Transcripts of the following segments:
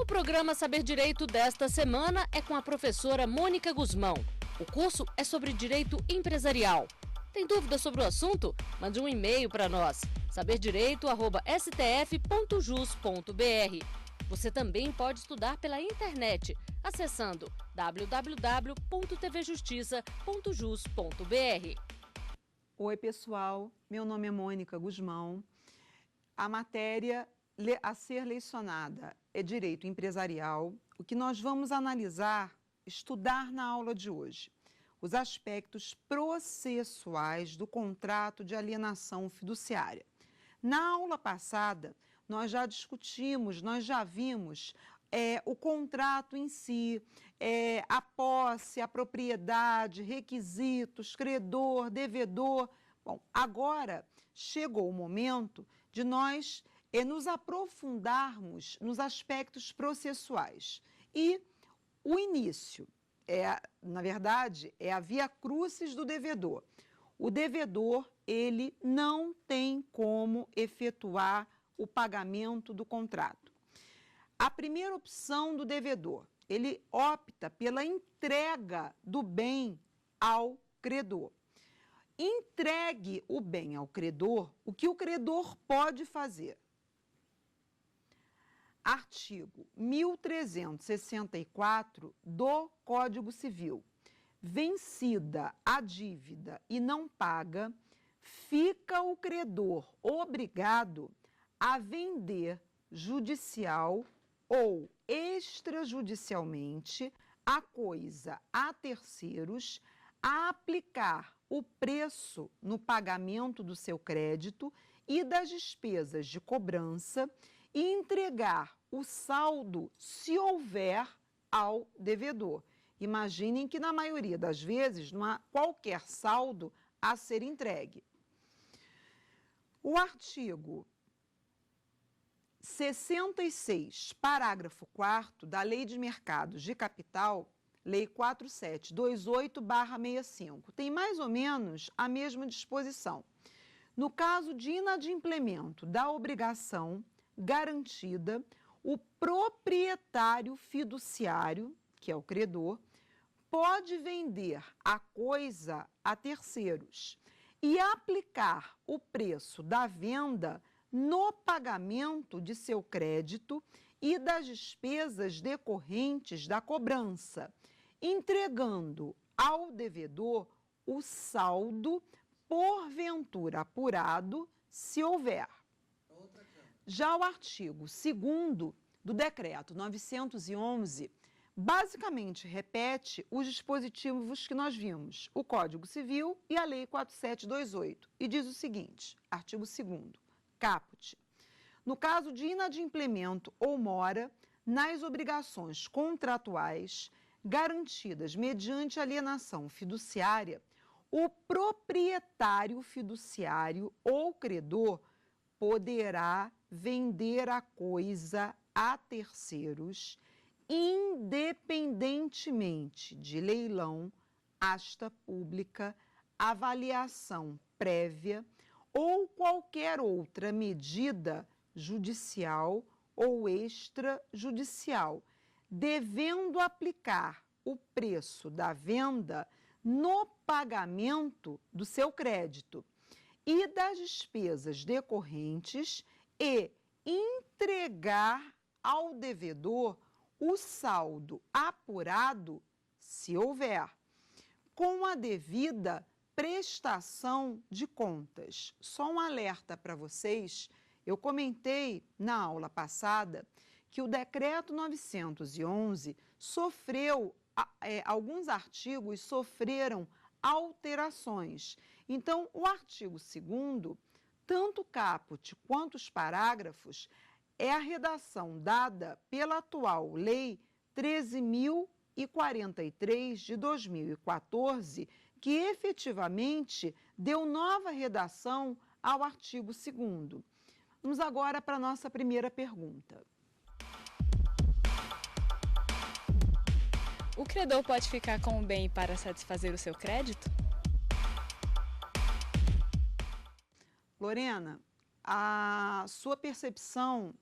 O programa Saber Direito desta semana é com a professora Mônica Guzmão. O curso é sobre direito empresarial. Tem dúvida sobre o assunto? Mande um e-mail para nós, saberdireito@stf.jus.br. Você também pode estudar pela internet, acessando www.tvjustiça.jus.br. Oi, pessoal. Meu nome é Mônica Guzmão. A matéria a ser lecionada é Direito Empresarial. O que nós vamos analisar, estudar na aula de hoje, os aspectos processuais do contrato de alienação fiduciária. Na aula passada, nós já discutimos, nós já vimos o contrato em si, a posse, a propriedade, requisitos, credor, devedor. Bom, agora chegou o momento de nós nos aprofundarmos nos aspectos processuais. E o início, na verdade, é a via crucis do devedor. O devedor, ele não tem como efetuar o pagamento do contrato. A primeira opção do devedor, ele opta pela entrega do bem ao credor. Entregue o bem ao credor, o que o credor pode fazer? Artigo 1364 do Código Civil. Vencida a dívida e não paga, fica o credor obrigado a vender judicial ou extrajudicialmente a coisa a terceiros, a aplicar o preço no pagamento do seu crédito e das despesas de cobrança e entregar o saldo, se houver, ao devedor. Imaginem que, na maioria das vezes, não há qualquer saldo a ser entregue. O artigo 66, parágrafo 4º da Lei de Mercados de Capital, Lei 4728/65, tem mais ou menos a mesma disposição. No caso de inadimplemento da obrigação garantida, o proprietário fiduciário, que é o credor, pode vender a coisa a terceiros e aplicar o preço da venda no pagamento de seu crédito e das despesas decorrentes da cobrança, entregando ao devedor o saldo porventura apurado, se houver. Já o artigo 2º do Decreto 911, basicamente repete os dispositivos que nós vimos, o Código Civil e a Lei 4728, e diz o seguinte, artigo 2º, caput. No caso de inadimplemento ou mora nas obrigações contratuais garantidas mediante alienação fiduciária, o proprietário fiduciário ou credor poderá vender a coisa a terceiros, independentemente de leilão, asta pública, avaliação prévia ou qualquer outra medida judicial ou extrajudicial, devendo aplicar o preço da venda no pagamento do seu crédito e das despesas decorrentes e entregar ao devedor o saldo apurado, se houver, com a devida prestação de contas. Só um alerta para vocês, eu comentei na aula passada que o Decreto 911 sofreu, alguns artigos sofreram alterações. Então, o artigo 2º, tanto o caput quanto os parágrafos, é a redação dada pela atual Lei 13.043 de 2014, que efetivamente deu nova redação ao artigo 2º. Vamos agora para a nossa primeira pergunta. O credor pode ficar com o bem para satisfazer o seu crédito? Lorena, a sua percepção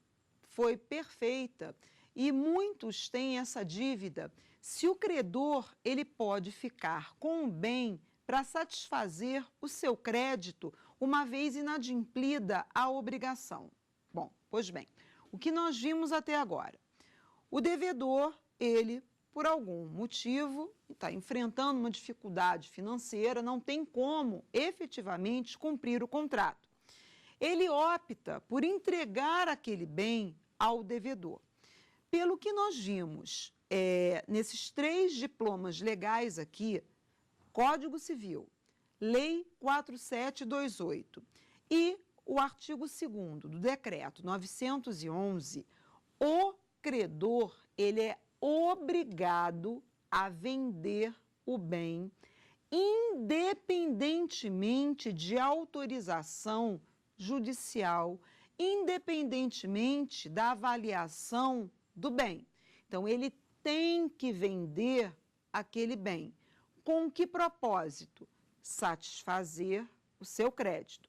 foi perfeita e muitos têm essa dívida. Se o credor ele pode ficar com o bem para satisfazer o seu crédito, uma vez inadimplida a obrigação. Bom, pois bem, o que nós vimos até agora? O devedor, ele, por algum motivo, está enfrentando uma dificuldade financeira, não tem como efetivamente cumprir o contrato. Ele opta por entregar aquele bem ao devedor. Pelo que nós vimos nesses 3 diplomas legais aqui, Código Civil, Lei 4728 e o artigo 2º do Decreto 911, o credor ele é obrigado a vender o bem, independentemente de autorização judicial, independentemente da avaliação do bem. Então, ele tem que vender aquele bem. Com que propósito? Satisfazer o seu crédito.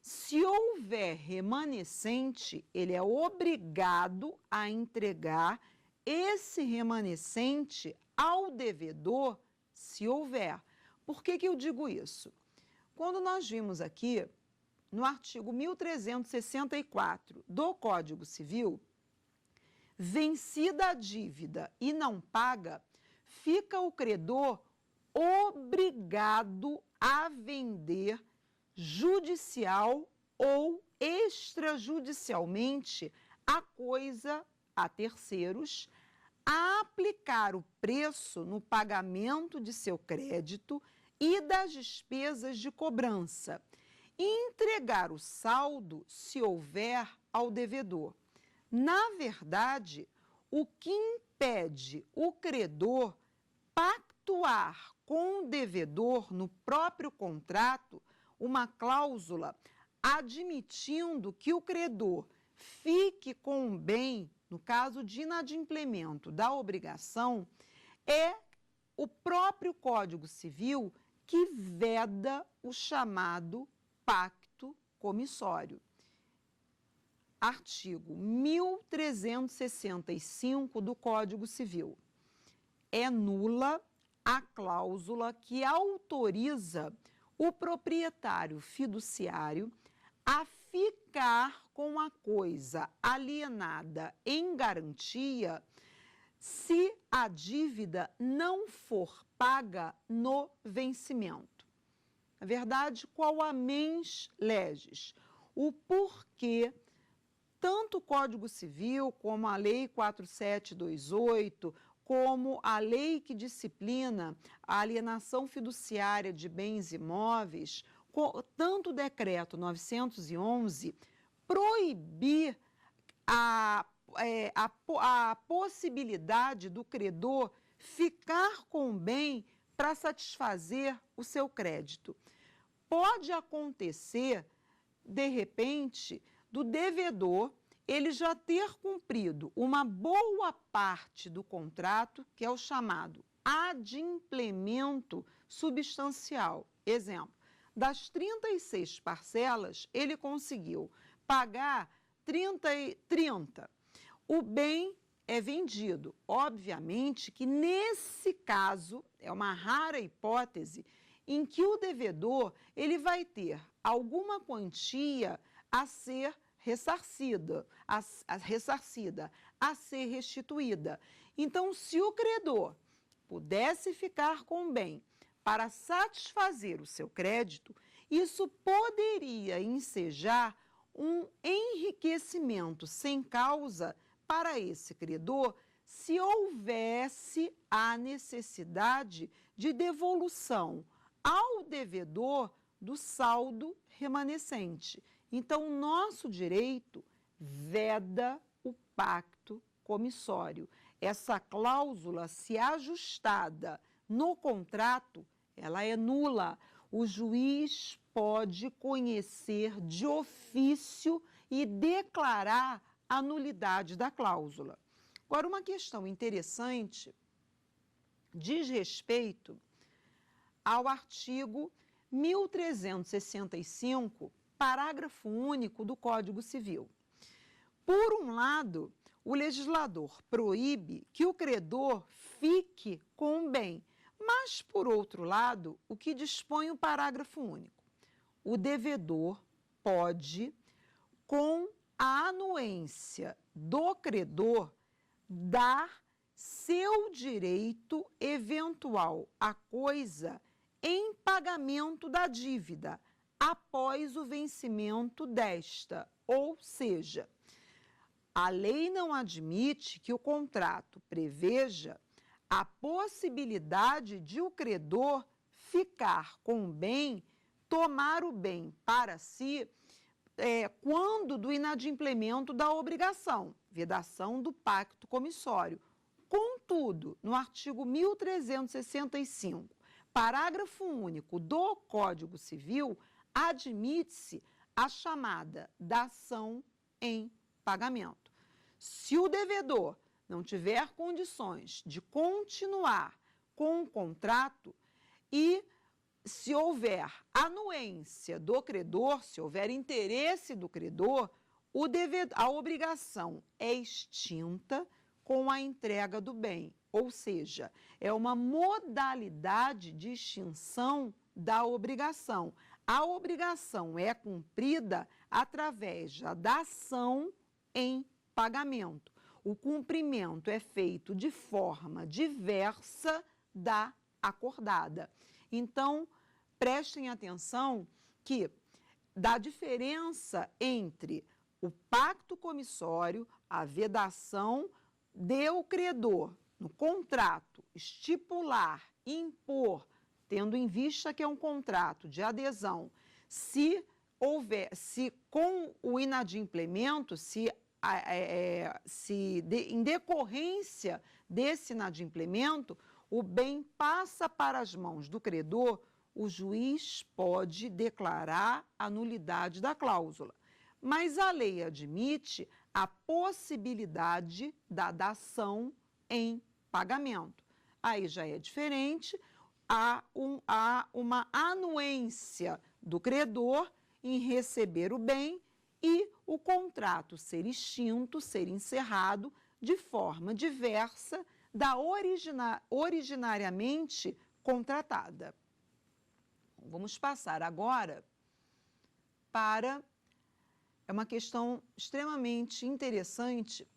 Se houver remanescente, ele é obrigado a entregar esse remanescente ao devedor, se houver. Por que eu digo isso? Quando nós vimos aqui, no artigo 1364 do Código Civil, vencida a dívida e não paga, fica o credor obrigado a vender judicial ou extrajudicialmente a coisa a terceiros, a aplicar o preço no pagamento de seu crédito e das despesas de cobrança, e entregar o saldo, se houver, ao devedor. Na verdade, o que impede o credor pactuar com o devedor no próprio contrato uma cláusula admitindo que o credor fique com o bem, no caso de inadimplemento da obrigação, é o próprio Código Civil que veda o chamado pacto comissório. Artigo 1365 do Código Civil. É nula a cláusula que autoriza o proprietário fiduciário a ficar com a coisa alienada em garantia se a dívida não for paga no vencimento. Na verdade, qual a mens legis? O porquê tanto o Código Civil como a Lei 4728, como a lei que disciplina a alienação fiduciária de bens imóveis, tanto o Decreto 911, proibir a possibilidade do credor ficar com o bem para satisfazer o seu crédito. Pode acontecer, de repente, do devedor ele já ter cumprido uma boa parte do contrato, que é o chamado adimplemento substancial. Exemplo, das 36 parcelas, ele conseguiu pagar 30. O bem é vendido. Obviamente que nesse caso, é uma rara hipótese, em que o devedor ele vai ter alguma quantia a ser ressarcida, a ser restituída. Então, se o credor pudesse ficar com o bem para satisfazer o seu crédito, isso poderia ensejar um enriquecimento sem causa para esse credor se houvesse a necessidade de devolução ao devedor do saldo remanescente. Então, o nosso direito veda o pacto comissório. Essa cláusula, se ajustada no contrato, ela é nula. O juiz pode conhecer de ofício e declarar a nulidade da cláusula. Agora, uma questão interessante diz respeito ao artigo 1365, parágrafo único do Código Civil. Por um lado, o legislador proíbe que o credor fique com o bem. Mas, por outro lado, o que dispõe o parágrafo único? O devedor pode, com a anuência do credor, dar seu direito eventual à coisa em pagamento da dívida, após o vencimento desta. Ou seja, a lei não admite que o contrato preveja a possibilidade de o credor ficar com o bem, tomar o bem para si, quando do inadimplemento da obrigação, vedação do pacto comissório. Contudo, no artigo 1365, parágrafo único do Código Civil, admite-se a chamada dação em pagamento. Se o devedor não tiver condições de continuar com o contrato e se houver anuência do credor, se houver interesse do credor, a obrigação é extinta com a entrega do bem, ou seja, é uma modalidade de extinção da obrigação. A obrigação é cumprida através da dação em pagamento. O cumprimento é feito de forma diversa da acordada. Então, prestem atenção que da diferença entre o pacto comissório, a vedação do credor no contrato, estipular, impor, tendo em vista que é um contrato de adesão, se com o inadimplemento, em decorrência desse inadimplemento, o bem passa para as mãos do credor, o juiz pode declarar a nulidade da cláusula. Mas a lei admite a possibilidade da dação em pagamento. Aí já é diferente, há uma anuência do credor em receber o bem e o contrato ser extinto, ser encerrado de forma diversa da originariamente contratada. Vamos passar agora para uma questão extremamente interessante,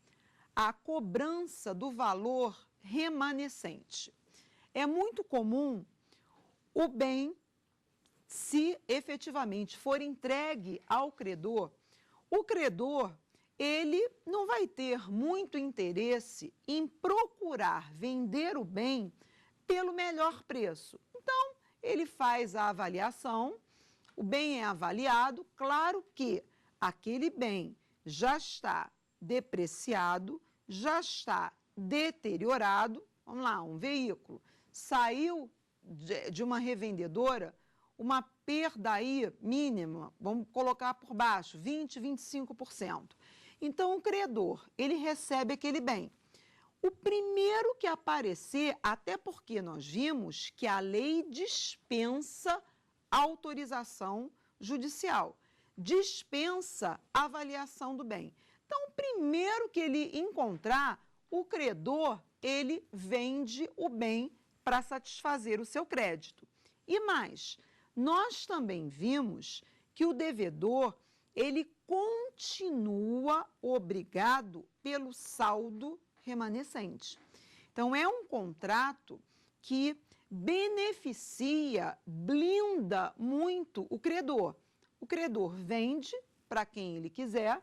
a cobrança do valor remanescente. É muito comum o bem, se efetivamente for entregue ao credor, o credor ele não vai ter muito interesse em procurar vender o bem pelo melhor preço. Então, ele faz a avaliação, o bem é avaliado, claro que aquele bem já está depreciado, já está deteriorado. Vamos lá, um veículo saiu de uma revendedora, uma perda aí mínima, vamos colocar por baixo, 20%, 25%. Então, o credor, ele recebe aquele bem. O primeiro que aparecer, até porque nós vimos que a lei dispensa autorização judicial, dispensa avaliação do bem. Então, o primeiro que ele encontrar, o credor, ele vende o bem para satisfazer o seu crédito. E mais, nós também vimos que o devedor, ele continua obrigado pelo saldo remanescente. Então, é um contrato que beneficia, blinda muito o credor. O credor vende para quem ele quiser